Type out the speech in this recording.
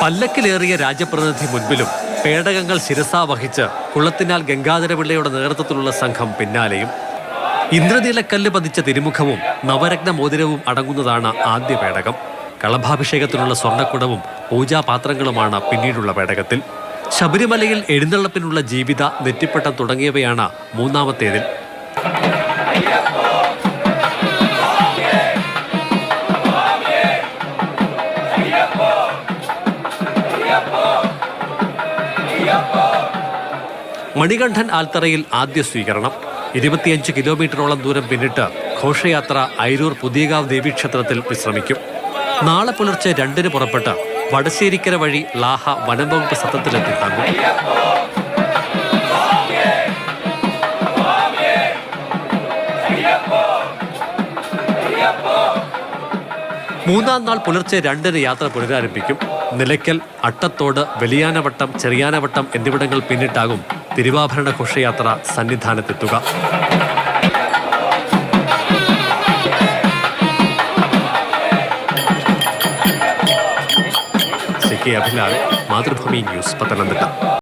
പല്ലക്കിലേറിയ രാജപ്രതിനിധി മുൻപിലും പേടകങ്ങൾ ശിരസാ വഹിച്ച് കുളത്തിനാൽ ഗംഗാധരപിള്ളയുടെ നേതൃത്വത്തിലുള്ള സംഘം പിന്നാലെയും. ഇന്ദ്രനീലക്കല്ല് പതിച്ച തിരുമുഖവും നവരത്ന മോതിരവും അടങ്ങുന്നതാണ് ആദ്യ പേടകം. കളഭാഭിഷേകത്തിനുള്ള സ്വർണ്ണക്കുടവും പൂജാപാത്രങ്ങളുമാണ് പിന്നീടുള്ള പേടകത്തിൽ. ശബരിമലയിൽ എഴുന്നള്ളപ്പിനുള്ള ജീവിത, നെറ്റിപ്പട്ടം തുടങ്ങിയവയാണ് മൂന്നാമത്തേതിൽ. മണികണ്ഠൻ ആൽത്തറയിൽ ആദ്യ സ്വീകരണം. 25 കിലോമീറ്ററോളം ദൂരം പിന്നിട്ട് ഘോഷയാത്ര അയിരൂർ പുതിയകാവ് ദേവീക്ഷേത്രത്തിൽ വിശ്രമിക്കും. നാളെ പുലർച്ചെ 2-ന് പുറപ്പെട്ട് വടശ്ശേരിക്കര വഴി ലാഹ വനംവകുപ്പ് സത്രത്തിലെത്തി തങ്ങും. മൂന്നാം നാൾ പുലർച്ചെ 2-ന് യാത്ര പുനരാരംഭിക്കും. നിലയ്ക്കൽ, അട്ടത്തോട്, വലിയാനവട്ടം, ചെറിയാനവട്ടം എന്നിവിടങ്ങൾ പിന്നിട്ടാകും തിരുവാഭരണ ഘോഷയാത്ര സന്നിധാനത്തെത്തുക. CK Abhilal, Mathrubhumi news, Pathanamthitta.